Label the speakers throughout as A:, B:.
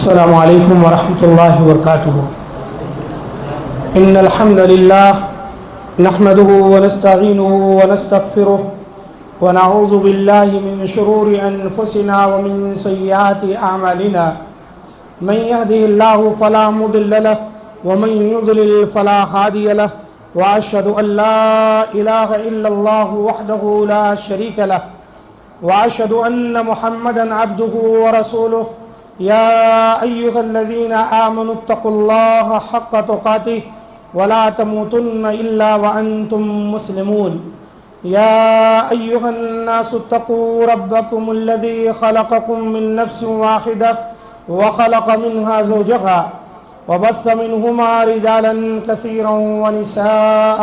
A: السلام علیکم ورحمۃ اللہ وبرکاتہ۔ ان الحمد للہ نحمده ونستعینه ونستغفره ونعوذ باللہ من شرور انفسنا ومن سیئات اعمالنا من يهده الله فلا مضل له ومن يضلل فلا هادي له واشهد ان لا اله الا الله وحده لا شريك له واشهد ان محمدا عبده ورسوله يا أيها الذين آمنوا اتقوا الله حق تقاته ولا تموتن إلا وأنتم مسلمون يا أيها الناس اتقوا ربكم الذي خلقكم من نفس واحدة وخلق منها زوجها وبث منهما رجالا كثيرا ونساء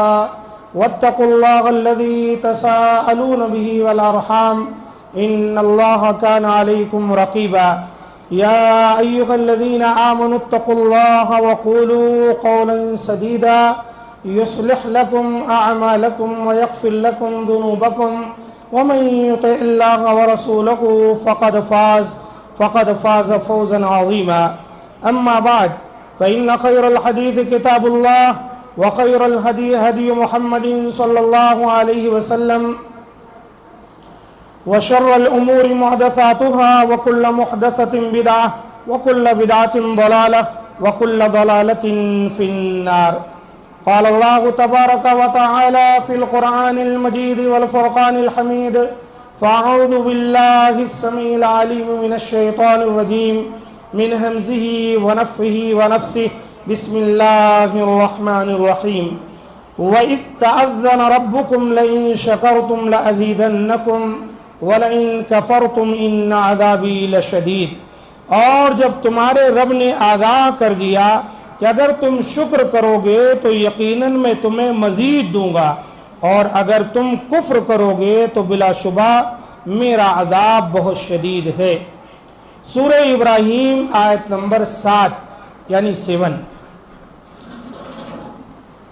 A: واتقوا الله الذي تساءلون به والأرحام إن الله كان عليكم رقيبا يا أيها الذين آمنوا اتقوا الله وقولوا قولا سديدا يصلح لكم أعمالكم ويغفر لكم ذنوبكم ومن يطع الله ورسوله فقد فاز فوزا عظيما أما بعد فإن خير الحديث كتاب الله وخير الهدي هدي محمد صلى الله عليه وسلم وشر الأمور محدثاتها وكل محدثة بدعة وكل بدعة ضلالة وكل ضلالة في النار. قال الله تبارك وتعالى في القرآن المجيد والفرقان الحميد فأعوذ بالله السميع العليم من الشيطان الرجيم من همزه ونفخه ونفثه بسم الله الرحمن الرحيم وإذ تأذن ربكم لئن شكرتم لأزيدنكم وَلَئِن كَفَرْتُمْ إِنَّ عَذَابِي لَشَدِيدٌ، اور جب تمہارے رب نے آگاہ کر دیا کہ اگر تم شکر کرو گے تو یقیناً میں تمہیں مزید دوں گا، اور اگر تم کفر کرو گے تو بلا شبہ میرا عذاب بہت شدید ہے۔ سورہ ابراہیم آیت نمبر 7 یعنی 7۔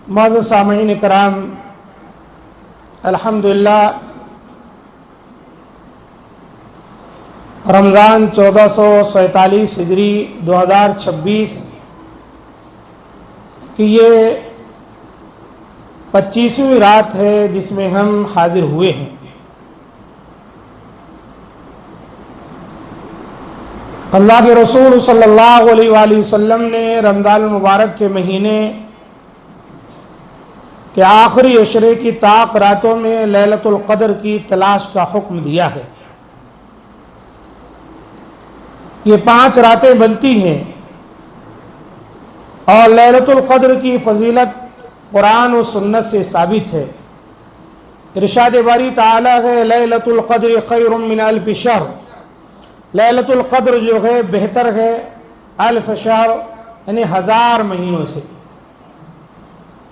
A: معزز سامعین کرام، الحمدللہ رمضان 1447 ہجری 2026 کی یہ 25ویں رات ہے جس میں ہم حاضر ہوئے ہیں۔ اللہ کے رسول صلی اللہ علیہ وآلہ وسلم نے رمضان المبارک کے مہینے کے آخری عشرے کی طاق راتوں میں لیلۃ القدر کی تلاش کا حکم دیا ہے۔ یہ 5 راتیں بنتی ہیں اور لیلۃ القدر کی فضیلت قرآن و سنت سے ثابت ہے۔ ارشاد باری تعالی ہے لیلۃ القدر خیر من الف شہر، لیلۃ القدر جو ہے بہتر ہے الف شہر یعنی 1000 مہینوں سے۔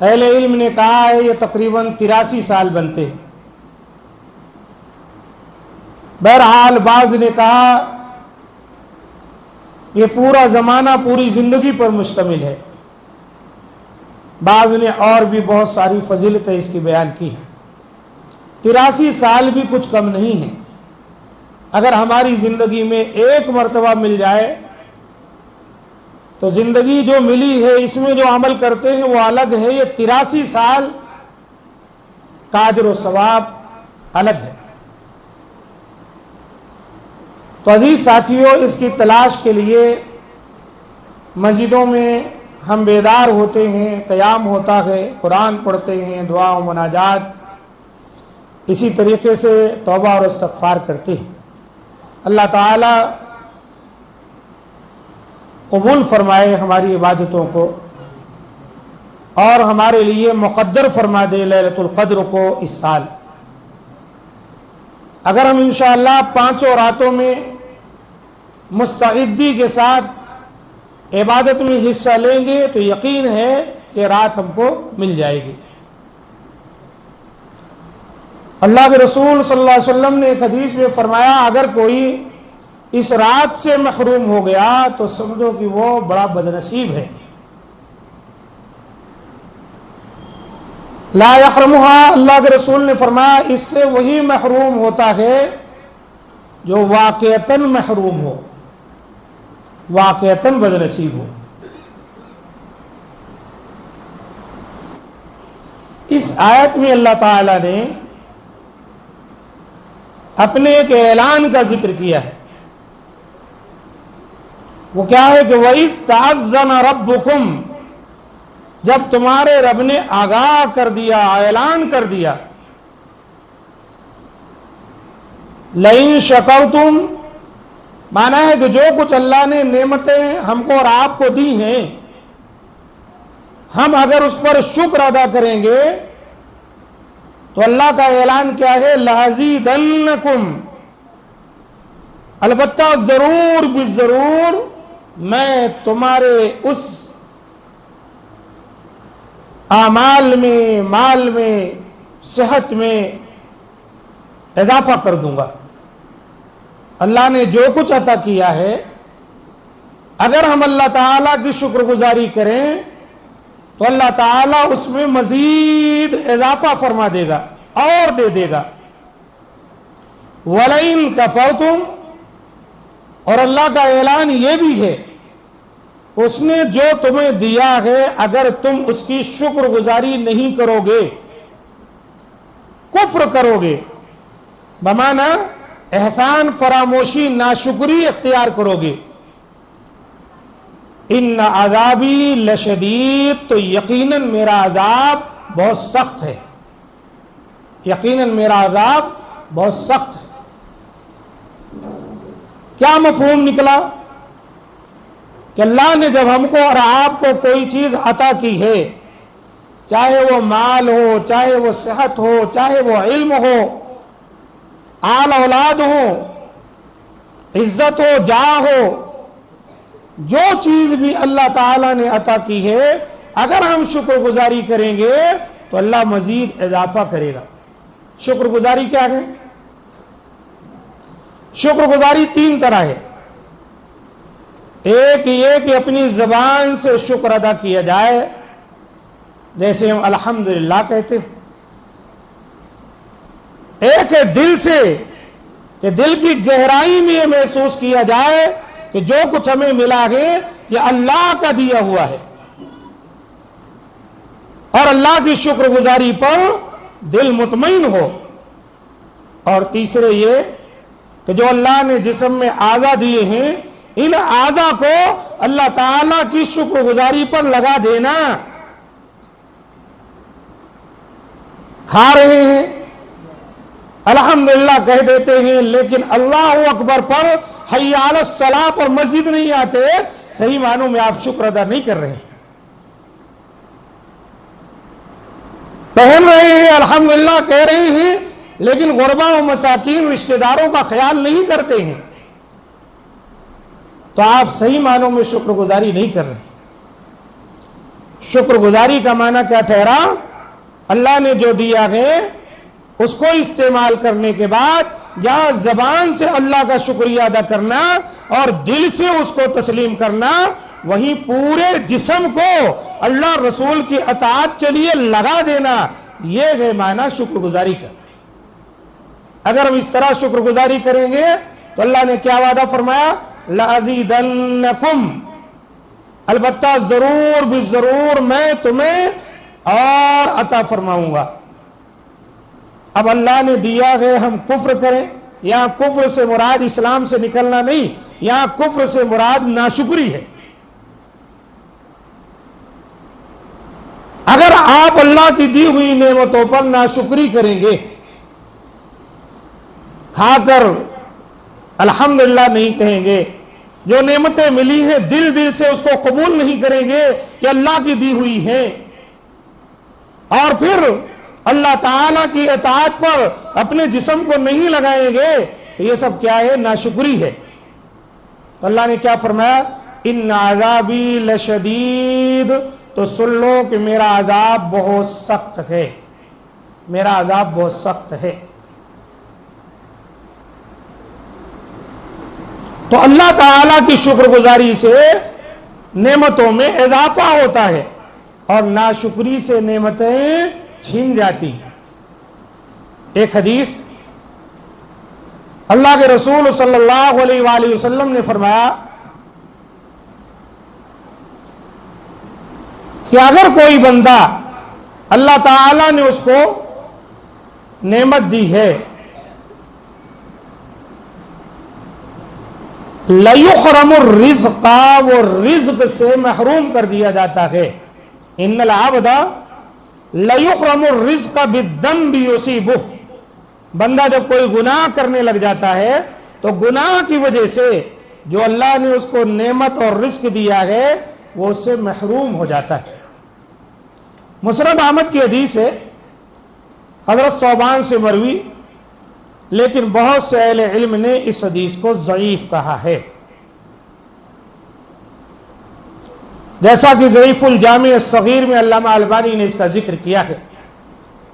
A: اہل علم نے کہا ہے یہ تقریباً 83 سال بنتے ہیں۔ بہرحال بعض نے کہا یہ پورا زمانہ پوری زندگی پر مشتمل ہے، بعض نے اور بھی بہت ساری فضیلتیں اس کی بیان کی ہیں۔ 83 سال بھی کچھ کم نہیں ہے۔ اگر ہماری زندگی میں ایک مرتبہ مل جائے تو زندگی جو ملی ہے اس میں جو عمل کرتے ہیں وہ الگ ہے، یہ 83 سال کا اجر و ثواب الگ ہے۔ تو عزیز ساتھیوں، اس کی تلاش کے لیے مسجدوں میں ہم بیدار ہوتے ہیں، قیام ہوتا ہے، قرآن پڑھتے ہیں، دعا و مناجات، اسی طریقے سے توبہ اور استغفار کرتے ہیں۔ اللہ تعالی قبول فرمائے ہماری عبادتوں کو اور ہمارے لیے مقدر فرما دے لیلۃ القدر کو اس سال۔ اگر ہم انشاءاللہ 5 راتوں میں مستعدی کے ساتھ عبادت میں حصہ لیں گے تو یقین ہے کہ رات ہم کو مل جائے گی۔ اللہ کے رسول صلی اللہ علیہ وسلم نے ایک حدیث میں فرمایا اگر کوئی اس رات سے محروم ہو گیا تو سمجھو کہ وہ بڑا بدنصیب ہے۔ لا یحرمها، اللہ کے رسول نے فرمایا اس سے وہی محروم ہوتا ہے جو واقعتاً محروم ہو، واقعتاً بدنصیب ہو۔ اس آیت میں اللہ تعالی نے اپنے ایک اعلان کا ذکر کیا ہے، وہ کیا ہے کہ وَإِذْ تَأَذَّنَ رَبُّكُمْ، جب تمہارے رب نے آگاہ کر دیا، اعلان کر دیا، لَإِن شَكَرْتُمْ، مانا ہے کہ جو کچھ اللہ نے نعمتیں ہم کو اور آپ کو دی ہیں، ہم اگر اس پر شکر ادا کریں گے تو اللہ کا اعلان کیا ہے، لَأَزِيدَنَّكُمْ، البتہ ضرور بالضرور میں تمہارے اس اعمال میں، مال میں، صحت میں اضافہ کر دوں گا۔ اللہ نے جو کچھ عطا کیا ہے، اگر ہم اللہ تعالیٰ کی شکر گزاری کریں تو اللہ تعالیٰ اس میں مزید اضافہ فرما دے گا اور دے دے گا۔ وَلَئِن كَفَرْتُمْ، اور اللہ کا اعلان یہ بھی ہے، اس نے جو تمہیں دیا ہے اگر تم اس کی شکر گزاری نہیں کرو گے، کفر کرو گے، بمعنی احسان فراموشی ناشکری اختیار کرو گے، ان عذابی لشدید، تو یقیناً میرا عذاب بہت سخت ہے، یقیناً میرا عذاب بہت سخت ہے۔ کیا مفہوم نکلا کہ اللہ نے جب ہم کو اور آپ کو کوئی چیز عطا کی ہے، چاہے وہ مال ہو، چاہے وہ صحت ہو، چاہے وہ علم ہو، آل اولاد ہو، عزت ہو، جاہ ہو، جو چیز بھی اللہ تعالیٰ نے عطا کی ہے، اگر ہم شکر گزاری کریں گے تو اللہ مزید اضافہ کرے گا۔ شکر گزاری کیا ہے؟ شکر گزاری تین طرح ہے۔ ایک یہ کہ اپنی زبان سے شکر ادا کیا جائے، جیسے ہم الحمدللہ کہتے ہیں۔ ایک ہے دل سے، کہ دل کی گہرائی میں یہ محسوس کیا جائے کہ جو کچھ ہمیں ملا ہے یہ اللہ کا دیا ہوا ہے، اور اللہ کی شکر گزاری پر دل مطمئن ہو۔ اور تیسرے یہ کہ جو اللہ نے جسم میں اعضا دیے ہیں، ان اعضا کو اللہ تعالیٰ کی شکر گزاری پر لگا دینا۔ کھا رہے ہیں، الحمدللہ کہہ دیتے ہیں، لیکن اللہ اکبر پر، حی علی الصلاۃ پر مسجد نہیں آتے، صحیح معنوں میں آپ شکر ادا نہیں کر رہے ہیں۔ پہن رہے ہیں، الحمدللہ کہہ رہے ہیں، لیکن غربا و مساکین رشتہ داروں کا خیال نہیں کرتے ہیں، تو آپ صحیح معنوں میں شکر گزاری نہیں کر رہے۔ شکر گزاری کا معنی کیا ٹھہرا؟ اللہ نے جو دیا ہے اس کو استعمال کرنے کے بعد جہاں زبان سے اللہ کا شکریہ ادا کرنا اور دل سے اس کو تسلیم کرنا، وہیں پورے جسم کو اللہ رسول کی اطاعت کے لیے لگا دینا، یہ ہے معنی شکر گزاری کا۔ اگر ہم اس طرح شکر گزاری کریں گے تو اللہ نے کیا وعدہ فرمایا؟ لَأَزِيدَنَّكُمْ، البتہ ضرور بالضرور میں تمہیں اور عطا فرماؤں گا۔ اب اللہ نے دیا ہے، ہم کفر کریں، یہاں کفر سے مراد اسلام سے نکلنا نہیں، یہاں کفر سے مراد ناشکری ہے۔ اگر آپ اللہ کی دی ہوئی نعمتوں پر ناشکری کریں گے، کھا کر الحمدللہ نہیں کہیں گے، جو نعمتیں ملی ہیں دل سے اس کو قبول نہیں کریں گے کہ اللہ کی دی ہوئی ہیں، اور پھر اللہ تعالیٰ کی اطاعت پر اپنے جسم کو نہیں لگائیں گے، تو یہ سب کیا ہے؟ ناشکری ہے۔ تو اللہ نے کیا فرمایا؟ ان عذابی لشدید، تو سن لو کہ میرا عذاب بہت سخت ہے، میرا عذاب بہت سخت ہے۔ تو اللہ تعالیٰ کی شکر گزاری سے نعمتوں میں اضافہ ہوتا ہے، اور ناشکری سے نعمتیں چھین جاتی۔ ایک حدیث، اللہ کے رسول صلی اللہ علیہ وآلہ وسلم نے فرمایا کہ اگر کوئی بندہ اللہ تعالی نے اس کو نعمت دی ہے، لَيُحْرَمُ الرِّزْقَ، وہ رزق سے محروم کر دیا جاتا ہے۔ ان العبد لَيُحْرَمُ الرِّزْقَ بِالذَّنْبِ يُصِيبُهُ، بندہ جب کوئی گناہ کرنے لگ جاتا ہے تو گناہ کی وجہ سے جو اللہ نے اس کو نعمت اور رزق دیا ہے وہ اس سے محروم ہو جاتا ہے۔ مسند احمد کی حدیث ہے، حضرت ثوبان سے مروی، لیکن بہت سے اہل علم نے اس حدیث کو ضعیف کہا ہے، جیسا کہ ضعیف الجامع الصغیر میں علامہ البانی نے اس کا ذکر کیا ہے،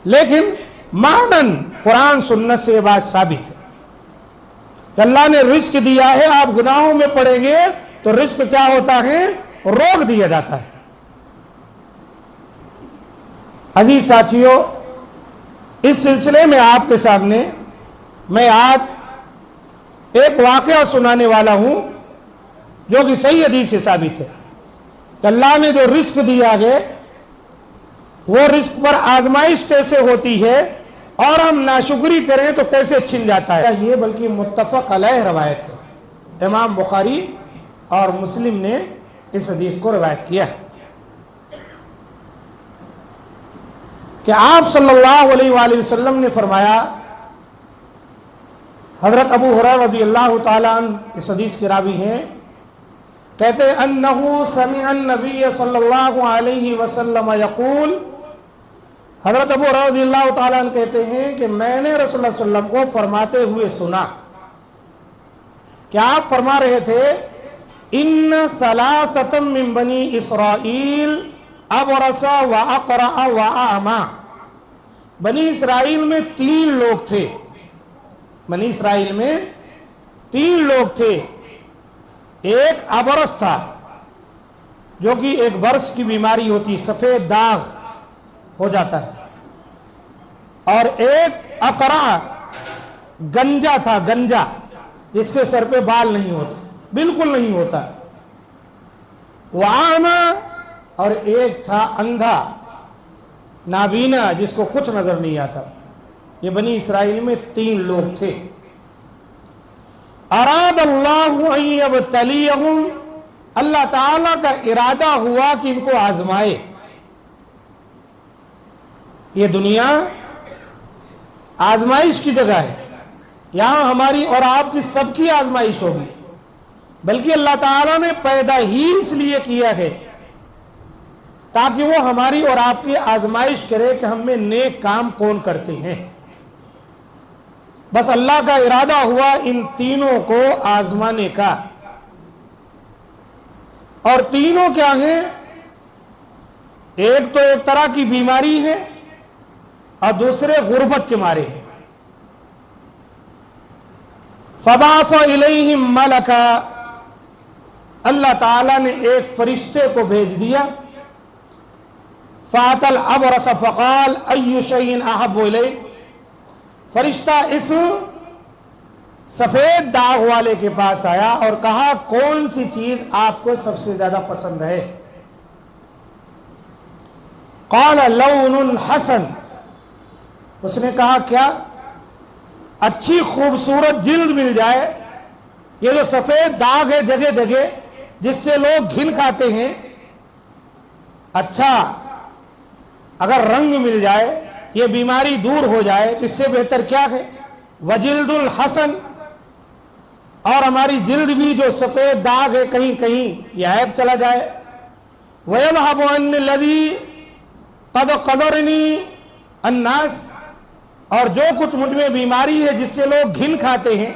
A: لیکن معنن قرآن سنت سے یہ بات ثابت ہے کہ اللہ نے رزق دیا ہے، آپ گناہوں میں پڑیں گے تو رزق کیا ہوتا ہے؟ روک دیا جاتا ہے۔ عزیز ساتھیوں، اس سلسلے میں آپ کے سامنے میں آج ایک واقعہ سنانے والا ہوں جو کہ صحیح حدیث سے ثابت ہے کہ اللہ نے جو رزق دیا ہے وہ رزق پر آزمائش کیسے ہوتی ہے اور ہم ناشکری کریں تو کیسے چھن جاتا ہے۔ یہ بلکہ متفق علیہ روایت ہے، امام بخاری اور مسلم نے اس حدیث کو روایت کیا ہے کہ آپ صلی اللہ علیہ وآلہ وسلم نے فرمایا، حضرت ابو ہریرہ رضی اللہ تعالیٰ عنہ اس حدیث کے راوی ہیں، کہتے ہیں انہو سمع النبی صلی اللہ علیہ وسلم یقول، حضرت ابو ہریرہ رضی اللہ تعالیٰ عنہ کہتے ہیں کہ میں نے رسول اللہ صلی اللہ علیہ وسلم کو فرماتے ہوئے سنا کہ آپ فرما رہے تھے، ان ثلاثۃ من بنی اسرائیل ابرص و اقرع و اعمی، بنی اسرائیل میں 3 لوگ تھے، بنی اسرائیل میں 3 لوگ تھے، ایک ابرص تھا جو کہ ایک برس کی بیماری ہوتی، سفید داغ ہو جاتا ہے، اور ایک اقرع گنجا تھا، گنجا جس کے سر پہ بال نہیں ہوتا، بالکل نہیں ہوتا، وعاما، اور ایک تھا اندھا نابینا جس کو کچھ نظر نہیں آتا۔ یہ بنی اسرائیل میں 3 لوگ تھے۔ اراد اللہ ان یبتلیہم، اللہ تعالیٰ کا ارادہ ہوا کہ ان کو آزمائے۔ یہ دنیا آزمائش کی جگہ ہے، یہاں ہماری اور آپ کی سب کی آزمائش ہوگی، بلکہ اللہ تعالیٰ نے پیدا ہی اس لیے کیا ہے تاکہ وہ ہماری اور آپ کی آزمائش کرے کہ ہم میں نیک کام کون کرتے ہیں۔ بس اللہ کا ارادہ ہوا ان تینوں کو آزمانے کا، اور تینوں کیا ہیں؟ ایک تو ایک طرح کی بیماری ہے اور دوسرے غربت کے مارے ہیں۔ فبعث الیہم ملکا، اللہ تعالیٰ نے ایک فرشتے کو بھیج دیا، فَأَتَى الْأَبْرَصَ فَقَالَ أَيُّ شَيْءٍ أَحَبُّ إِلَيْكَ، فرشتہ اس سفید داغ والے کے پاس آیا اور کہا کون سی چیز آپ کو سب سے زیادہ پسند ہے؟ قَالَ لَوْنٌ حَسَنٌ، اس نے کہا کیا؟ اچھی خوبصورت جلد مل جائے، یہ جو سفید داغ ہے جگہ جگہ جس سے لوگ گھن کھاتے ہیں، اچھا اگر رنگ مل جائے، یہ بیماری دور ہو جائے تو اس سے بہتر کیا ہے؟ وجلد الحسن، اور ہماری جلد بھی جو سفید داغ ہے کہیں کہیں یہ عیب چلا جائے۔ وَيَذْهَبُ عَنِّي الَّذِي قَدْ قَدَرَنِي النَّاسُ، اور جو کچھ مجھ میں بیماری ہے جس سے لوگ گھن کھاتے ہیں،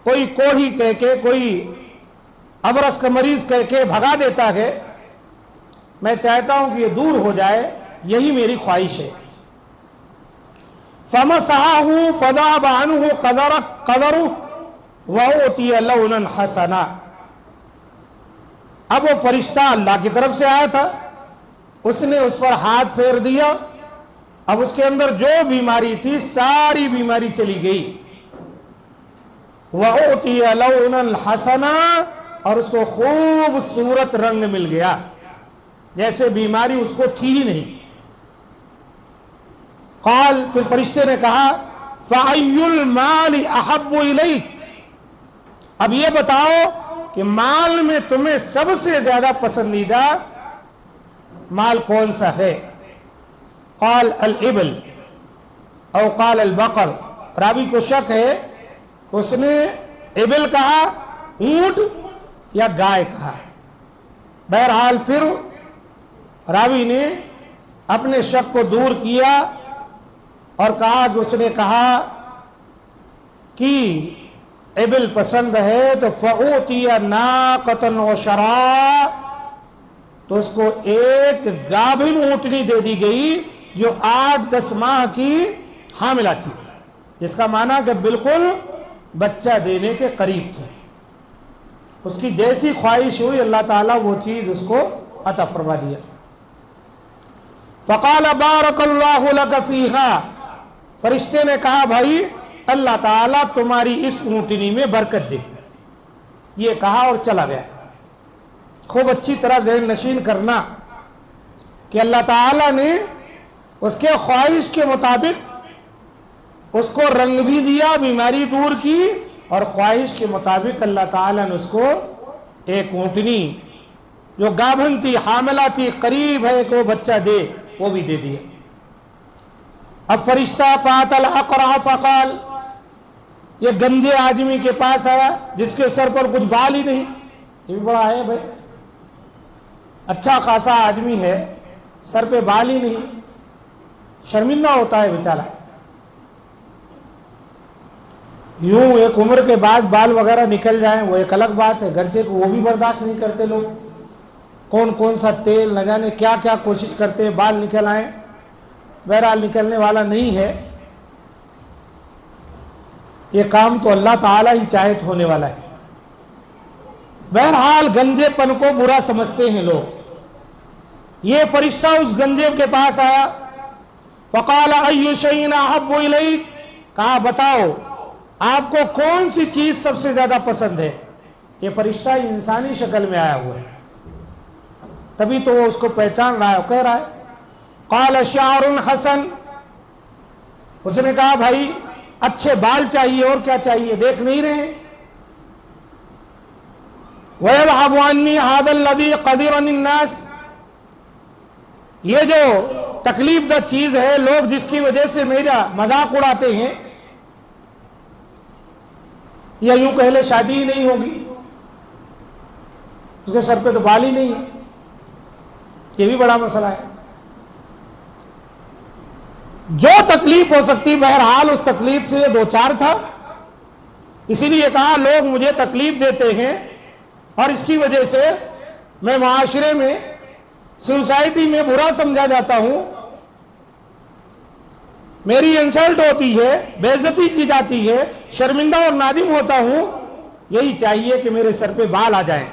A: کوئی کوڑھی کہہ کے، کوئی ابرص کا مریض کہہ کے بھگا دیتا ہے، میں چاہتا ہوں کہ یہ دور ہو جائے، یہی میری خواہش ہے۔ فَمَسَحَهُ فَذَهَبَ عَنْهُ قَدَرُهُ وَأُعْطِيَ لَوْنًا حَسَنًا، اب وہ فرشتہ اللہ کی طرف سے آیا تھا، اس نے اس پر ہاتھ پھیر دیا، اب اس کے اندر جو بیماری تھی ساری بیماری چلی گئی۔ وَأُعْطِيَ لَوْنًا حَسَنًا، اور اس کو خوبصورت رنگ مل گیا۔ جیسے بیماری اس کو تھی ہی نہیں۔ قال، پھر فرشتے نے کہا فَأَيُّ الْمَالِ أَحَبُّ إِلَيْكَ، اب یہ بتاؤ کہ مال میں تمہیں سب سے زیادہ پسندیدہ مال کون سا ہے؟ قال الابل او قال البقر، راوی کو شک ہے اس نے ابل کہا، اونٹ، یا گائے کہا۔ بہرحال پھر راوی نے اپنے شک کو دور کیا اور کہا کہ اس نے کہا کہ ابل پسند ہے تو فَأُوتِيَ نَاقَةً وَشَرَاءً، تو اس کو ایک گابن اونٹنی دے دی گئی جو 8-10 ماہ کی حاملہ تھی، جس کا معنی کہ بالکل بچہ دینے کے قریب تھی۔ اس کی جیسی خواہش ہوئی اللہ تعالیٰ وہ چیز اس کو عطا فرما دیا۔ فقال بارک اللہ لک فیہا، فرشتے نے کہا بھائی اللہ تعالیٰ تمہاری اس اونٹنی میں برکت دے، یہ کہا اور چلا گیا۔ خوب اچھی طرح ذہن نشین کرنا کہ اللہ تعالیٰ نے اس کے خواہش کے مطابق اس کو رنگ بھی دیا، بیماری دور کی، اور خواہش کے مطابق اللہ تعالیٰ نے اس کو ایک اونٹنی جو گابھن تھی، حاملہ تھی، قریب ہے کہ وہ بچہ دے، وہ بھی دے دیا۔ اب فرشتہ فات الاقرع فقال، یہ گنجے آدمی کے پاس آیا جس کے سر پر کچھ بال ہی نہیں، یہ بھی بڑا ہے بھائی، اچھا خاصا آدمی ہے، سر پہ بال ہی نہیں، شرمندہ ہوتا ہے بیچارہ۔ یوں ایک عمر کے بعد بال وغیرہ نکل جائیں وہ ایک الگ بات ہے، گرچہ کو وہ بھی برداشت نہیں کرتے لوگ، کون کون سا تیل نہ جانے کیا کیا کوشش کرتے ہیں بال نکل آئیں، بہرحال نکلنے والا نہیں ہے، یہ کام تو اللہ تعالیٰ ہی چاہے تو ہونے والا ہے۔ بہرحال گنجے پن کو برا سمجھتے ہیں لوگ۔ یہ فرشتہ اس گنجے کے پاس آیا، فقال ای شیء احب الیک، کہا بتاؤ آپ کو کون سی چیز سب سے زیادہ پسند ہے؟ یہ فرشتہ انسانی شکل میں آیا ہوا ہے، تبھی تو وہ اس کو پہچان رہا ہے، کہہ رہا ہے قال شعر حسن، اس نے کہا بھائی اچھے بال چاہیے، اور کیا چاہیے، دیکھ نہیں رہے؟ وَيَذْهَبُ عَنِّي هَذَا الَّذِي قَدِرَنِ النَّاسِ، یہ جو تکلیف دہ چیز ہے، لوگ جس کی وجہ سے میرا مذاق اڑاتے ہیں، یا یوں کہہ لے شادی ہی نہیں ہوگی، اس کے سر پہ تو بال ہی نہیں ہے، یہ بھی بڑا مسئلہ ہے۔ جو تکلیف ہو سکتی بہرحال اس تکلیف سے دو چار تھا، اسی لیے کہا لوگ مجھے تکلیف دیتے ہیں اور اس کی وجہ سے میں معاشرے میں، سوسائٹی میں برا سمجھا جاتا ہوں، میری انسلٹ ہوتی ہے، بے عزتی کی جاتی ہے، شرمندہ اور نادم ہوتا ہوں، یہی چاہیے کہ میرے سر پہ بال آ جائیں۔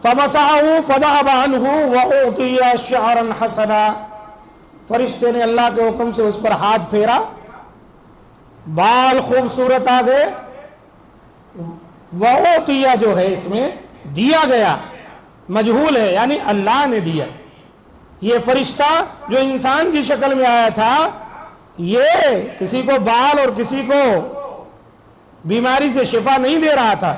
A: فَمَسَحَهُ فَذَهَبَ عَنْهُ وَأُعْطِيَ شَعْرًا حَسَنًا، فرشتے نے اللہ کے حکم سے اس پر ہاتھ پھیرا، بال خوبصورت آ گئے، وَأُعْطِيَ جو ہے اس میں دیا گیا، مجہول ہے یعنی اللہ نے دیا۔ یہ فرشتہ جو انسان کی شکل میں آیا تھا، یہ کسی کو بال اور کسی کو بیماری سے شفا نہیں دے رہا تھا،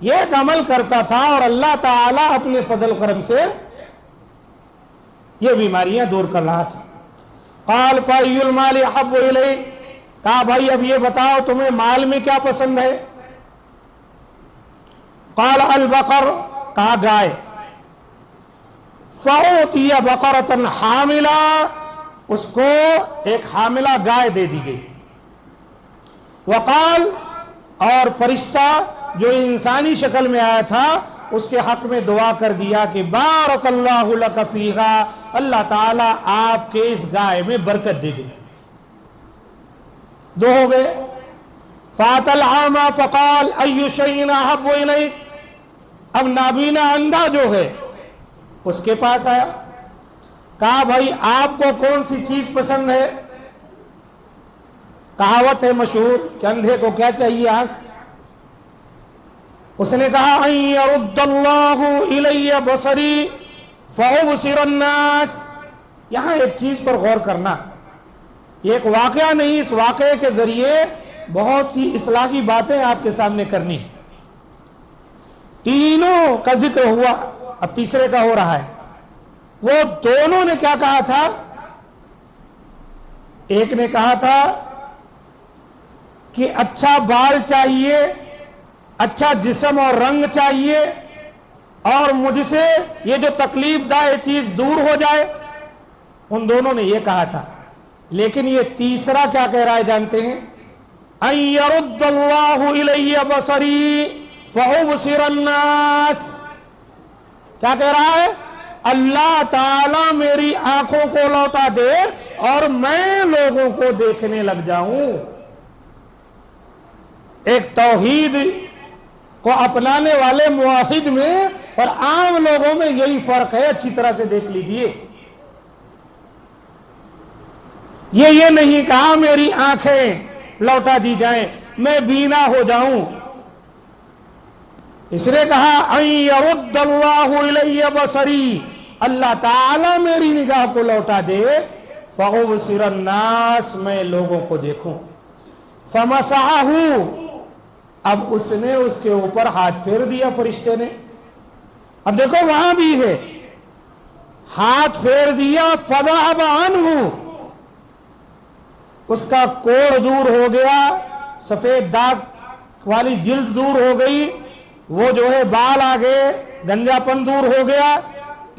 A: یہ ایک عمل کرتا تھا اور اللہ تعالیٰ اپنے فضل کرم سے یہ بیماریاں دور کر رہا تھا۔ قال فَأَيُّ الْمَالِ أَحَبُّ إِلَيْكَ، کہا بھائی اب یہ بتاؤ تمہیں مال میں کیا پسند ہے؟ قال البقر، کہا گائے۔ فَأُعْطِيَ بَقَرَةً حَامِلَةً، اس کو ایک حاملہ گائے دے دی گئی۔ وقال، اور فرشتہ جو انسانی شکل میں آیا تھا اس کے حق میں دعا کر دیا کہ بارک اللہ لک فیہا، اللہ تعالیٰ آپ کے اس گائے میں برکت دے دے۔ دو ہو گئے۔ فات العامى فقال ای شیء احب الیک، اب نابینا اندھا جو ہے اس کے پاس آیا، کہا بھائی آپ کو کون سی چیز پسند ہے؟ کہاوت ہے مشہور کہ اندھے کو کیا چاہیے؟ آنکھ۔ اس نے کہا ان یرد اللہ الی بصری فابصر الناس. یہاں ایک چیز پر غور کرنا، یہ ایک واقعہ نہیں، اس واقعے کے ذریعے بہت سی اصلاحی باتیں آپ کے سامنے کرنی ہیں. تینوں کا ذکر ہوا، اب تیسرے کا ہو رہا ہے. وہ دونوں نے کیا کہا تھا؟ ایک نے کہا تھا کہ اچھا بال چاہیے، اچھا جسم اور رنگ چاہیے، اور مجھ سے یہ جو تکلیف دہ چیز دور ہو جائے. ان دونوں نے یہ کہا تھا. لیکن یہ تیسرا کیا کہہ رہا ہے جانتے ہیں؟ ان یرد اللہ الی بصری فابصر الناس. کیا کہہ رہا ہے؟ اللہ تعالی میری آنکھوں کو لوٹا دے اور میں لوگوں کو دیکھنے لگ جاؤں. ایک توحید کو اپنانے والے موحد میں اور عام لوگوں میں یہی فرق ہے، اچھی طرح سے دیکھ لیجئے. یہ نہیں کہا میری آنکھیں لوٹا دی جائیں، میں بینا ہو جاؤں. اس نے کہا ان یرد اللہ الی بصری، اللہ تعالی میری نگاہ کو لوٹا دے، فابصر الناس، میں لوگوں کو دیکھوں. فمسحہ، اب اس نے اس کے اوپر ہاتھ پھیر دیا فرشتے نے. اب دیکھو وہاں بھی ہے، ہاتھ پھیر دیا. فذهب عنہ، اس کا کوڑ دور ہو گیا، سفید داغ والی جلد دور ہو گئی، وہ جو ہے بال آگے، گنجا پن دور ہو گیا.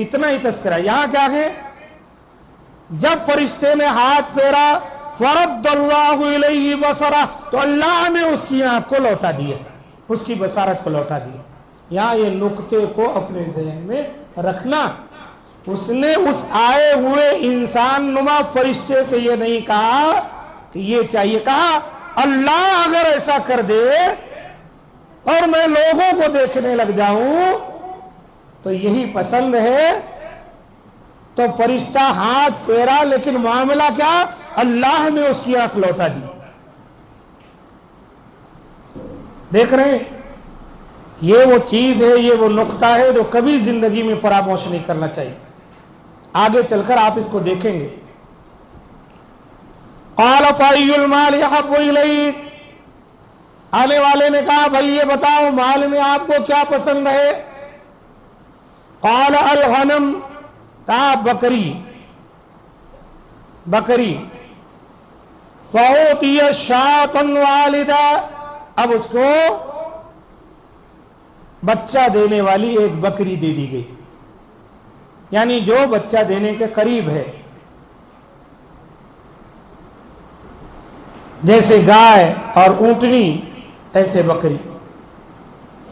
A: اتنا ہی تذکرہ. یہاں کیا ہے؟ جب فرشتے نے ہاتھ پھیرا، فرد اللہ الیہ بصرہ، تو اللہ نے اس کی آنکھ کو لوٹا دیا، اس کی بصارت کو لوٹا دیا. یہاں یہ نقطے کو اپنے ذہن میں رکھنا. اس نے اس آئے ہوئے انسان نما فرشتے سے یہ نہیں کہا کہ یہ چاہیے، کہا اللہ اگر ایسا کر دے اور میں لوگوں کو دیکھنے لگ جاؤں تو یہی پسند ہے. تو فرشتہ ہاتھ پھیرا، لیکن معاملہ کیا؟ اللہ نے اس کی آنکھ لوٹا دی. دیکھ رہے ہیں، یہ وہ چیز ہے، یہ وہ نقطہ ہے جو کبھی زندگی میں فراموش نہیں کرنا چاہیے. آگے چل کر آپ اس کو دیکھیں گے. قال فأي المال يحب إليك، آنے والے نے کہا بھائی یہ بتاؤ مال میں آپ کو کیا پسند ہے؟ قال الغنم، کہا بکری. بکری. فأوتي شاة والدة، اب اس کو بچہ دینے والی ایک بکری دے دی گئی، یعنی جو بچہ دینے کے قریب ہے، جیسے گائے اور اونٹنی ایسے بکری.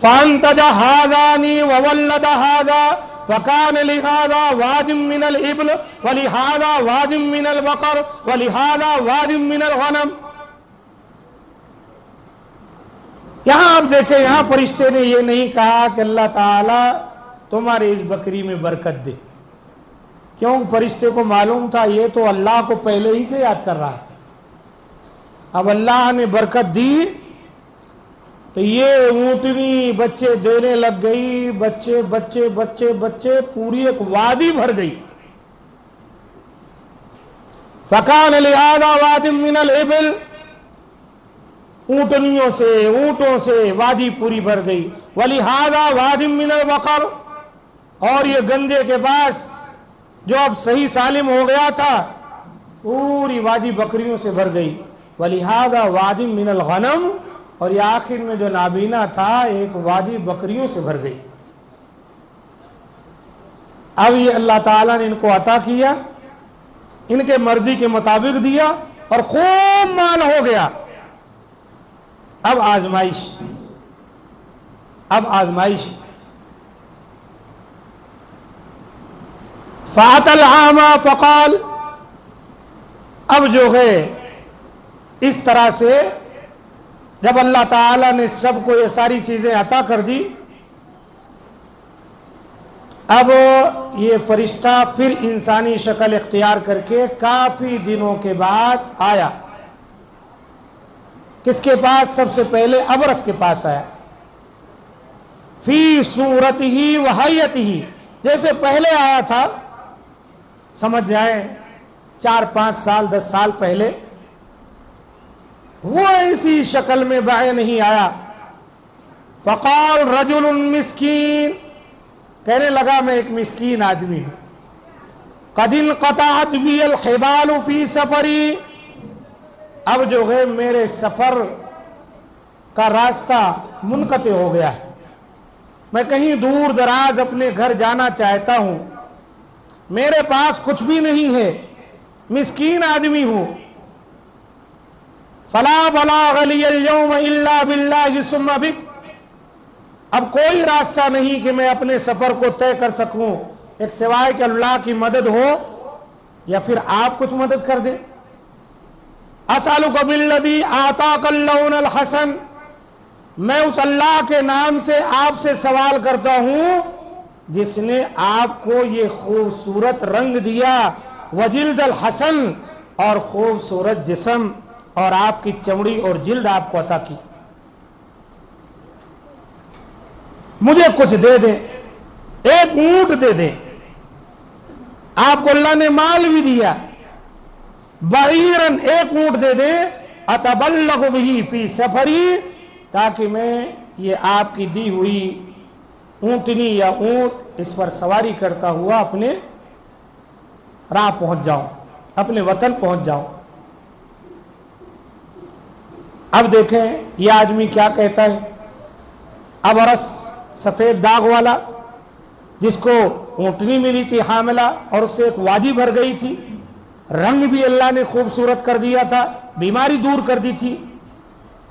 A: فانتج هذان وولد هذا فكان لهذا واد من الابل ولهذا واد من البقر ولهذا واد من الغنم. یہاں آپ دیکھیں، یہاں فرشتے نے یہ نہیں کہا کہ اللہ تعالیٰ تمہاری اس بکری میں برکت دے. کیوں؟ فرشتے کو معلوم تھا یہ تو اللہ کو پہلے ہی سے یاد کر رہا ہے. اب اللہ نے برکت دی تو یہ اونٹنی بچے دینے لگ گئی، بچے بچے بچے بچے، پوری ایک وادی بھر گئی. فکان لہذا واد من الابل، اونٹنیوں سے، اونٹوں سے وادی پوری بھر گئی. ولہذا واد من البقر، اور یہ گنجے کے پاس جو اب صحیح سالم ہو گیا تھا پوری وادی بکریوں سے بھر گئی. ولہذا واد من الغنم، اور یہ آخر میں جو نابینا تھا ایک وادی بکریوں سے بھر گئی. اب یہ اللہ تعالیٰ نے ان کو عطا کیا، ان کے مرضی کے مطابق دیا اور خوب مال ہو گیا. اب آزمائش، اب آزمائش. فات العامہ فقال، اب جو ہے اس طرح سے جب اللہ تعالیٰ نے سب کو یہ ساری چیزیں عطا کر دی، اب یہ فرشتہ پھر انسانی شکل اختیار کر کے کافی دنوں کے بعد آیا. کس کے پاس؟ سب سے پہلے ابرص کے پاس آیا. فی صورتہ و حیتہ، جیسے پہلے آیا تھا، سمجھ جائیں 4-5 سال 10 سال پہلے، وہ ایسی شکل میں بائیں نہیں آیا۔ فقال رجل مسکین، کہنے لگا میں ایک مسکین آدمی ہوں، قد انقطعت بی الحبال فی سفری، اب جو ہے میرے سفر کا راستہ منقطع ہو گیا ہے، میں کہیں دور دراز اپنے گھر جانا چاہتا ہوں، میرے پاس کچھ بھی نہیں ہے، مسکین آدمی ہوں۔ فلا بلاغ لی اليوم الا باللہ ثم بک، اب کوئی راستہ نہیں کہ میں اپنے سفر کو طے کر سکوں ایک سوائے کہ اللہ کی مدد ہو یا پھر آپ کچھ مدد کر دیں۔ اسألک بالذی اعطاک اللون الحسن، میں اس اللہ کے نام سے آپ سے سوال کرتا ہوں جس نے آپ کو یہ خوبصورت رنگ دیا، وجلد الحسن، اور خوبصورت جسم اور آپ کی چمڑی اور جلد آپ کو عطا کی، مجھے کچھ دے دیں، ایک اونٹ دے دیں، آپ کو اللہ نے مال بھی دیا، بعیرن، ایک اونٹ دے دیں، اتبلغ بہ فی سفری، تاکہ میں یہ آپ کی دی ہوئی اونٹنی یا اونٹ اس پر سواری کرتا ہوا اپنے راہ پہنچ جاؤں، اپنے وطن پہنچ جاؤں۔ اب دیکھیں یہ آدمی کیا کہتا ہے، ابرس، سفید داغ والا، جس کو اونٹنی ملی تھی حاملہ اور اس سے ایک وادی بھر گئی تھی، رنگ بھی اللہ نے خوبصورت کر دیا تھا، بیماری دور کر دی تھی،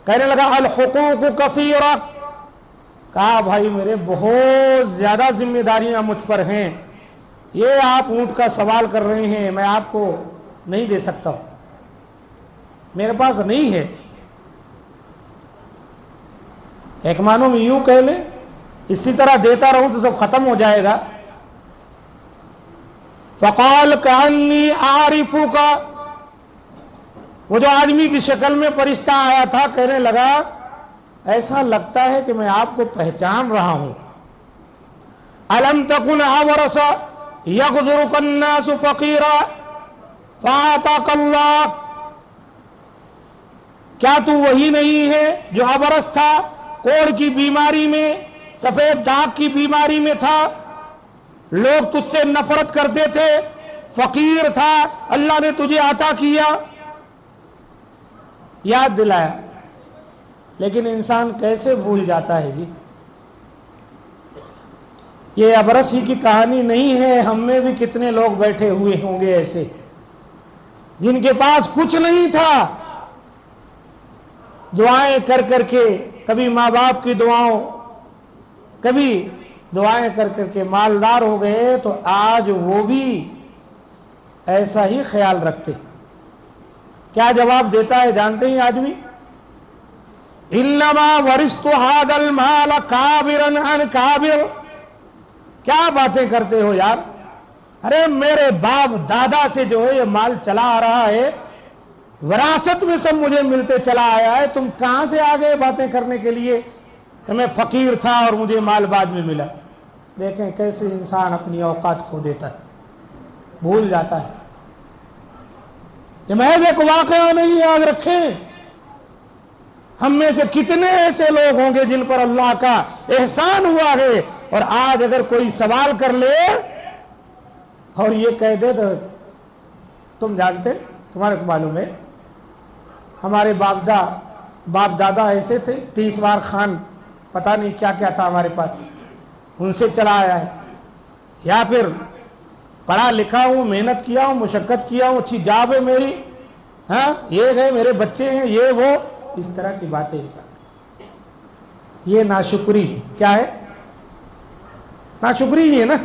A: کہنے لگا الحقوق کثیرہ، کہا بھائی میرے بہت زیادہ ذمہ داریاں مجھ پر ہیں، یہ آپ اونٹ کا سوال کر رہے ہیں، میں آپ کو نہیں دے سکتا، میرے پاس نہیں ہے۔ ایک معنوں میں یوں کہہ لیں اسی طرح دیتا رہوں تو سب ختم ہو جائے گا۔ فقال کأنی اعرفک، وہ جو آدمی کی شکل میں فرشتہ آیا تھا کہنے لگا ایسا لگتا ہے کہ میں آپ کو پہچان رہا ہوں۔ الم تکن ابرس یغزرک الناس فقیرا فاعطاک اللہ، کیا تو وہی نہیں ہے جو ابرس تھا، کوڑ کی بیماری میں، سفید داغ کی بیماری میں تھا، لوگ تجھ سے نفرت کرتے تھے، فقیر تھا، اللہ نے تجھے عطا کیا، یاد دلایا۔ لیکن انسان کیسے بھول جاتا ہے جی، یہ ابرس ہی کی کہانی نہیں ہے، ہم میں بھی کتنے لوگ بیٹھے ہوئے ہوں گے ایسے جن کے پاس کچھ نہیں تھا، دعائیں کر کر کے، کبھی ماں باپ کی دعاؤں، کبھی دعائیں کر کر کے مالدار ہو گئے، تو آج وہ بھی ایسا ہی خیال رکھتے۔ کیا جواب دیتا ہے جانتے ہیں آدمی؟ انما ورثت هذا المال کابرا عن کابر، کیا باتیں کرتے ہو یار، ارے میرے باپ دادا سے جو ہے یہ مال چلا آ رہا ہے، وراثت میں سب مجھے ملتے چلا آیا ہے، تم کہاں سے آ گئے باتیں کرنے کے لیے کہ میں فقیر تھا اور مجھے مال بعد میں ملا۔ دیکھیں کیسے انسان اپنی اوقات کھو دیتا ہے، بھول جاتا ہے۔ یہ محض ایک واقعہ نہیں، یاد رکھیں ہم میں سے کتنے ایسے لوگ ہوں گے جن پر اللہ کا احسان ہوا ہے، اور آج اگر کوئی سوال کر لے اور یہ کہہ دے تو تم جانتے، تمہارے کو معلوم ہے ہمارے باپ دادا ایسے تھے، 30 بار خان، پتہ نہیں کیا کیا تھا ہمارے پاس، ان سے چلا آیا ہے، یا پھر پڑھا لکھا ہوں، محنت کیا ہوں، مشقت کیا ہوں، اچھی جاب ہے میری، ہاں یہ ہے میرے بچے ہیں، یہ وہ، اس طرح کی باتیں انسان، یہ ناشکری ہے۔ کیا ہے؟ ناشکری ہی ہے نا۔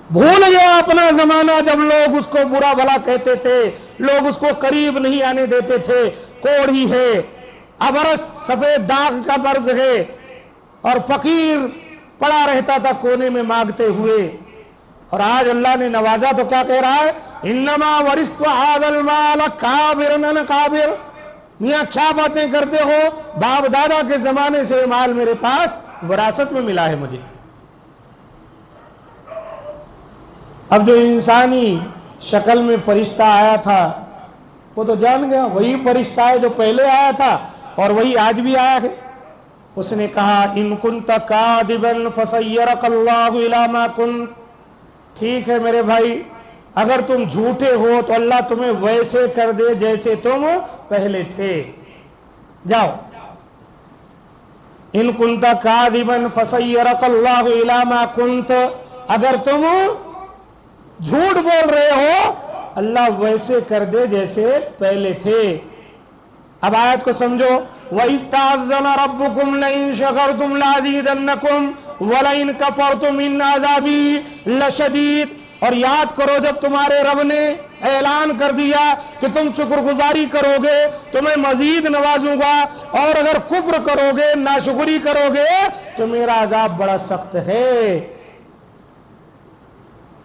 A: بھول گیا اپنا زمانہ جب لوگ اس کو برا بھلا کہتے تھے، لوگ اس کو قریب نہیں آنے دیتے تھے، کوڑی ہے، ابرس، سفید داغ کا مرض ہے، اور فقیر پڑا رہتا تھا کونے میں مانگتے ہوئے، اور آج اللہ نے نوازا تو کیا کہہ رہا ہے؟ انما ورثت هذا المال کابرا عن کابر، میاں کیا باتیں کرتے ہو؟ باپ دادا کے زمانے سے مال میرے پاس وراثت میں ملا ہے مجھے۔ اب جو انسانی شکل میں فرشتہ آیا تھا وہ تو جان گیا وہی فرشتہ ہے جو پہلے آیا تھا اور وہی آج بھی آیا ہے۔ اس نے کہا ان کنت کاذبا فسیرک اللہ الی ما کنت، ٹھیک ہے میرے بھائی، اگر تم جھوٹے ہو تو اللہ تمہیں ویسے کر دے جیسے تم پہلے تھے، جاؤ۔ ان کنت کاذبا فسیرک اللہ الی ما کنت، اگر تم جھوٹ بول رہے ہو اللہ ویسے کر دے جیسے پہلے تھے۔ اب آیت کو سمجھو، وَإِذْ تَعَذَّنَ رَبُّكُمْ لَئِن شَكَرْتُمْ لَأَزِيدَنَّكُمْ وَلَئِن كَفَرْتُمْ إِنَّ عَذَابِي لَشَدِيدٌ، اور یاد کرو جب تمہارے رب نے اعلان کر دیا کہ تم شکر گزاری کرو گے تو میں مزید نوازوں گا، اور اگر کفر کرو گے ناشکری کرو گے تو میرا عذاب بڑا سخت ہے۔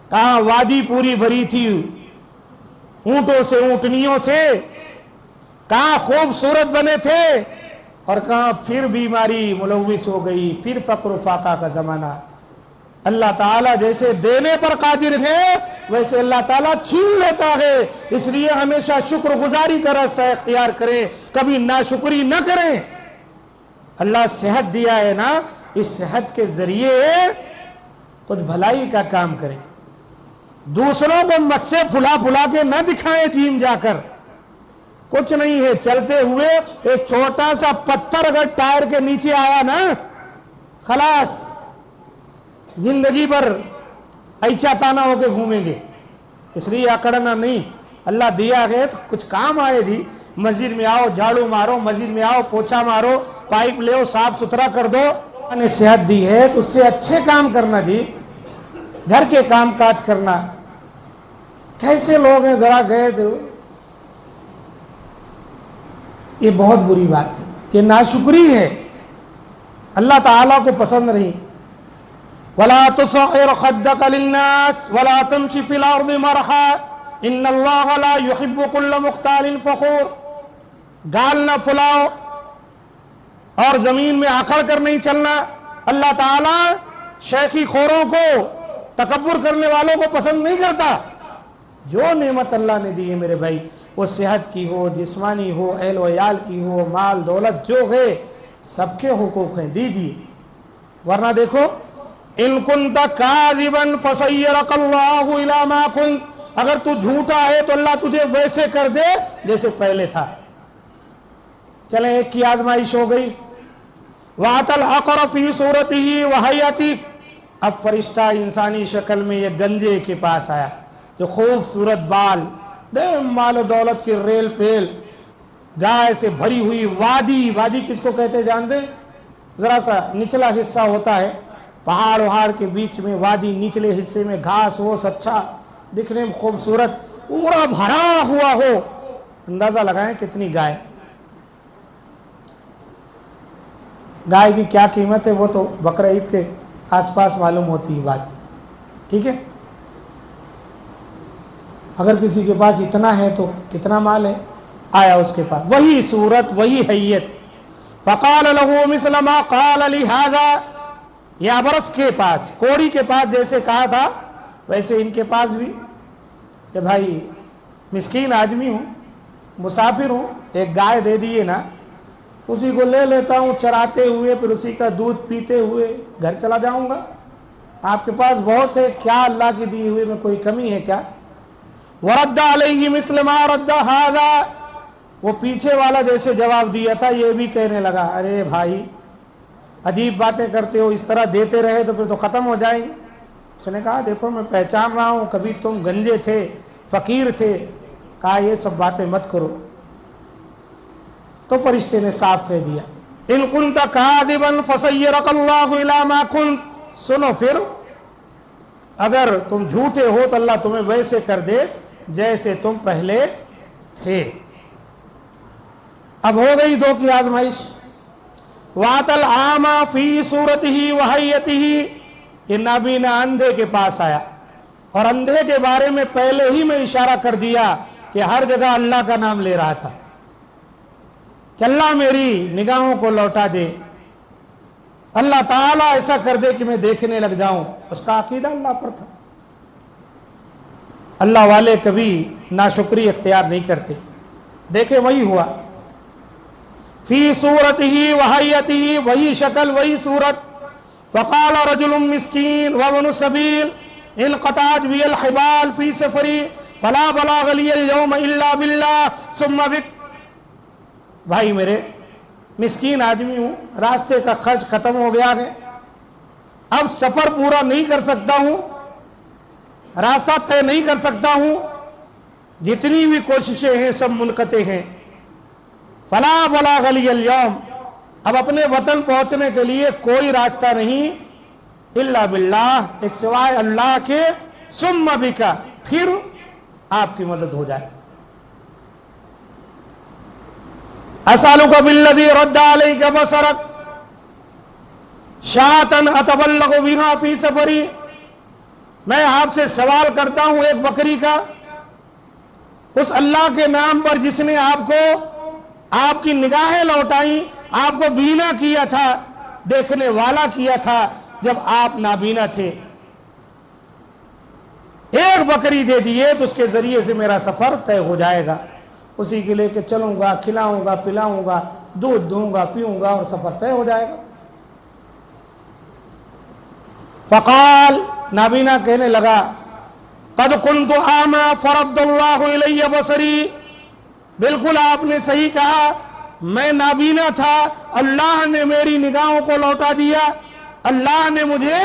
A: کہاں وادی پوری بھری تھی اونٹوں سے، اونٹنیوں سے، کہاں خوبصورت بنے تھے، اور کہاں پھر بیماری ملوث ہو گئی، پھر فقر و فاقہ کا زمانہ۔ اللہ تعالیٰ جیسے دینے پر قادر ہے ویسے اللہ تعالیٰ چھین لیتا ہے، اس لیے ہمیشہ شکر گزاری کا راستہ اختیار کریں، کبھی ناشکری نہ کریں۔ اللہ صحت دیا ہے نا، اس صحت کے ذریعے کچھ بھلائی کا کام کریں، دوسروں کو مت سے پھلا پھلا کے نہ دکھائیں جیم جا کر، کچھ نہیں ہے، چلتے ہوئے ایک چھوٹا سا پتھر اگر ٹائر کے نیچے آیا نا خلاص زندگی پر ایچا تانا ہو کے گھومیں گے، اس لیے اکڑنا نہیں، اللہ دیا ہے تو کچھ کام آئے جی، مسجد میں آؤ جھاڑو مارو، مسجد میں آؤ پوچھا مارو، پائپ لے صاف ستھرا کر دو، نے صحت دی ہے تو اس سے اچھے کام کرنا جی، گھر کے کام کاج کرنا۔ کیسے لوگ ہیں ذرا گئے تھے، یہ بہت بری بات ہے کہ ناشکری ہے، اللہ تعالیٰ کو پسند نہیں۔ وَلَا تُصَعِّرْ خَدَّكَ لِلنَّاسِ وَلَا تَمْشِ فِي الْأَرْضِ مَرْحًا إِنَّ اللَّهَ لَا يُحِبُّ كُلَّ مُخْتَالٍ فَخُورٍ، گال نہ پھلاؤ اور زمین میں آکڑ کر نہیں چلنا، اللہ تعالیٰ شیخی خوروں کو، تکبر کرنے والوں کو پسند نہیں کرتا۔ جو نعمت اللہ نے دی ہے میرے بھائی، وہ صحت کی ہو، جسمانی ہو، اہل و عیال کی ہو، مال دولت جو ہے، سب کے حقوق ہیں، دیجیے، ورنہ دیکھو ان کنت کاذبا فسیرک اللہ الی ما کنت، اگر تو جھوٹا ہے تو اللہ تجھے ویسے کر دے جیسے پہلے تھا۔ چلیں ایک کی آزمائش ہو گئی، وَأَتَى الْعَقْرَ فِي صُورَتِهِ وَهَيْئَتِهِ، اب فرشتہ انسانی شکل میں یہ گنجے کے پاس آیا جو خوبصورت بال، مال و دولت کی ریل پیل، گائے سے بھری ہوئی وادی، وادی کس کو کہتے جانتے؟ ذرا سا نچلا حصہ ہوتا ہے، پہاڑ وہاڑ کے بیچ میں وادی، نچلے حصے میں گھاس ہو، اچھا دکھنے میں خوبصورت، پورا بھرا ہوا ہو، اندازہ لگائیں کتنی گائے۔ گائے کی کیا قیمت ہے وہ تو بقرہ عید کے آس پاس معلوم ہوتی ہے بات، ٹھیک ہے؟ اگر کسی کے پاس اتنا ہے تو کتنا مال ہے، آیا اس کے پاس وہی صورت وہی حیت، فقال له مثل ما قال لهذا، یہ ابرص کے پاس، کوڑی کے پاس جیسے کہا تھا ویسے ان کے پاس بھی، کہ بھائی مسکین آدمی ہوں، مسافر ہوں، ایک گائے دے دیے نا، اسی کو لے لیتا ہوں چراتے ہوئے، پھر اسی کا دودھ پیتے ہوئے گھر چلا جاؤں گا، آپ کے پاس بہت ہے، کیا اللہ کی دی ہوئے میں کوئی کمی ہے کیا؟ وَرَدَّ عَلَيْهِ مِثْلَ مَا رَدَّ هَذَا، وہ پیچھے والا جیسے جواب دیا تھا یہ بھی کہنے لگا، ارے بھائی عجیب باتیں کرتے ہو، اس طرح دیتے رہے تو پھر تو ختم ہو جائیں۔ اس نے کہا دیکھو میں پہچان رہا ہوں، کبھی تم گنجے تھے، فقیر تھے، کہا یہ سب باتیں مت کرو۔ تو فرشتے نے صاف کہہ دیا، ان کنت کاذبا فسیرک اللہ الی ما کنت، سنو پھر اگر تم جھوٹے ہو تو اللہ تمہیں ویسے کر دے جیسے تم پہلے تھے۔ اب ہو گئی دو کی آزمائش۔ وَأَتَى الْأَعْمَى فِي صُورَتِهِ وَهَيْئَتِهِ، یہ نابینا اندھے کے پاس آیا، اور اندھے کے بارے میں پہلے ہی میں اشارہ کر دیا کہ ہر جگہ اللہ کا نام لے رہا تھا، کہ اللہ میری نگاہوں کو لوٹا دے، اللہ تعالیٰ ایسا کر دے کہ میں دیکھنے لگ جاؤں. اس کا عقیدہ اللہ پر تھا. اللہ والے کبھی ناشکری اختیار نہیں کرتے. دیکھیں وہی ہوا، فی صورتہ وحیتہ، وہی شکل وہی صورت. فقال رجل مسکین وابن سبیل انقطعت بی الحبال فی سفری فلا بلاغ لی اليوم الا باللہ ثم بک. بھائی میرے، مسکین آدمی ہوں، راستے کا خرچ ختم ہو گیا ہے، اب سفر پورا نہیں کر سکتا ہوں، راستہ طے نہیں کر سکتا ہوں، جتنی بھی کوششیں ہیں سب منقطع ہیں. فلا بلاغ لی اليوم، اب اپنے وطن پہنچنے کے لیے کوئی راستہ نہیں، الا باللہ، ایک سوائے اللہ کے، ثم بک، پھر آپ کی مدد ہو جائے. اسالک بالذی رد علیک بصرک شاۃ اتبلغ بہا فی سفری، میں آپ سے سوال کرتا ہوں ایک بکری کا، اس اللہ کے نام پر جس نے آپ کو، آپ کی نگاہیں لوٹائیں، آپ کو بینا کیا تھا، دیکھنے والا کیا تھا جب آپ نابینا تھے. ایک بکری دے دیے تو اس کے ذریعے سے میرا سفر طے ہو جائے گا، اسی کے لے کے چلوں گا، کھلاؤں گا، پلاؤں گا، دودھ دوں گا، پیوں گا، اور سفر طے ہو جائے گا. فقال، نابینا کہنے لگا، قد کنت اعمی فرد اللہ الی بصری، بالکل آپ نے صحیح کہا، میں نابینا تھا، اللہ نے میری نگاہوں کو لوٹا دیا، اللہ نے مجھے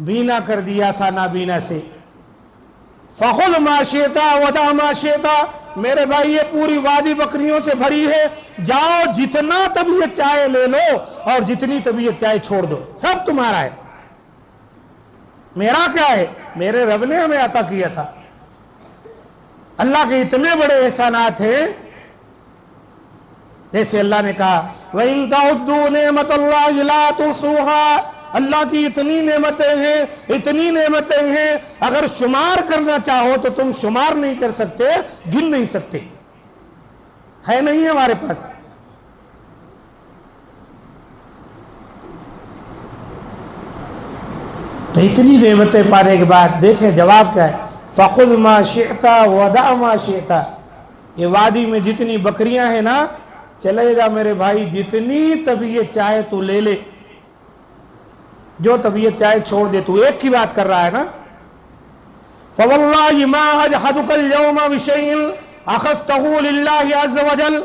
A: بینا کر دیا تھا نابینا سے. فخذ ما شئت ودع ما شئت، میرے بھائی یہ پوری وادی بکریوں سے بھری ہے، جاؤ جتنا طبیعت چاہے لے لو اور جتنی طبیعت چاہے چھوڑ دو، سب تمہارا ہے. میرا کیا ہے؟ میرے رب نے ہمیں عطا کیا تھا. اللہ کے اتنے بڑے احسانات ہیں، جیسے اللہ نے کہا وَإِن تَعُدُّوا نِعْمَةَ اللَّهِ لَا تُحْصُوهَا، اللہ کی اتنی نعمتیں ہیں، اتنی نعمتیں ہیں، اگر شمار کرنا چاہو تو تم شمار نہیں کر سکتے، گن نہیں سکتے، ہے نہیں ہمارے پاس. تو اتنی نعمتیں پانے کے بعد دیکھیں جواب کیا ہے، فَخُذْ مَا شِئْتَ وَدَعْ مَا شِئْتَ. یہ وادی میں جتنی بکریاں ہیں نا، چلے گا میرے بھائی، جتنی طبیعت چاہے تو لے لے، جو طبیعت چاہے چھوڑ دے. تو ایک کی بات کر رہا ہے نا. فَوَاللَّهِ مَا أَجْحَدُكَ الْيَوْمَ بِشَيْءٍ أَخَذْتَهُ لِلَّهِ عَزَّ وَجَلَّ،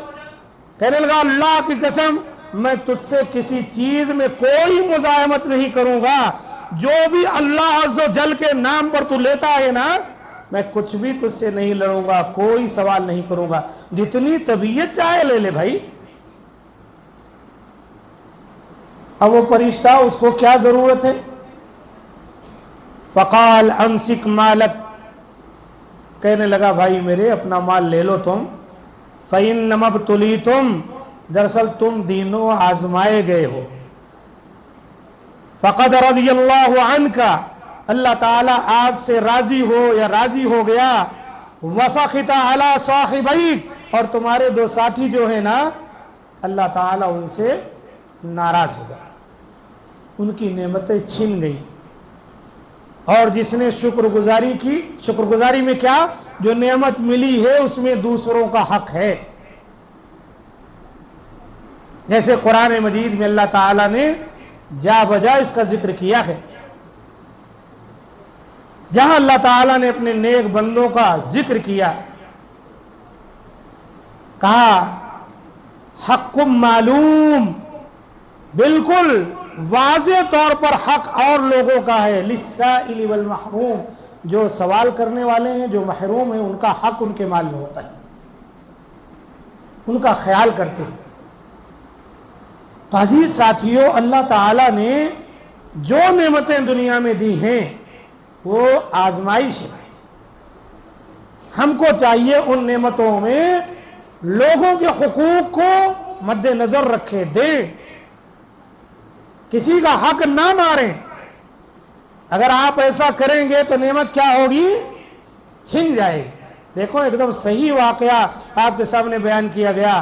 A: کہنے لگا اللہ کی قسم میں تجھ سے کسی چیز میں کوئی مزاحمت نہیں کروں گا، جو بھی اللہ عز و جل کے نام پر تو لیتا ہے نا، میں کچھ بھی تجھ سے نہیں لڑوں گا، کوئی سوال نہیں کروں گا، جتنی طبیعت چاہے لے لے بھائی. اب وہ فرشتہ، اس کو کیا ضرورت ہے؟ فقال امسک مالک، کہنے لگا بھائی میرے اپنا مال لے لو تم. فإنما ابتلیتم، دراصل تم دینوں آزمائے گئے ہو. فقد رضی اللہ عنک، اللہ تعالیٰ آپ سے راضی ہو یا راضی ہو گیا. وسخط علی صاحبیک، اور تمہارے دو ساتھی جو ہیں نا، اللہ تعالیٰ ان سے ناراض ہوگا، ان کی نعمتیں چھن گئی. اور جس نے شکر گزاری کی، شکر گزاری میں کیا؟ جو نعمت ملی ہے اس میں دوسروں کا حق ہے. جیسے قرآن مجید میں اللہ تعالیٰ نے جا بجا اس کا ذکر کیا ہے، جہاں اللہ تعالیٰ نے اپنے نیک بندوں کا ذکر کیا، کہا حق معلوم، بالکل واضح طور پر حق اور لوگوں کا ہے، للسائل والمحروم، جو سوال کرنے والے ہیں، جو محروم ہیں، ان کا حق ان کے مال میں ہوتا ہے، ان کا خیال کرتے ہیں. تو عزیز ساتھیوں، اللہ تعالیٰ نے جو نعمتیں دنیا میں دی ہیں وہ آزمائش ہے. ہم کو چاہیے ان نعمتوں میں لوگوں کے حقوق کو مد نظر رکھے، دیں، کسی کا حق نہ ماریں. اگر آپ ایسا کریں گے تو نعمت کیا ہوگی؟ چھن جائے گی. دیکھو ایک دم صحیح واقعہ آپ کے سامنے بیان کیا گیا.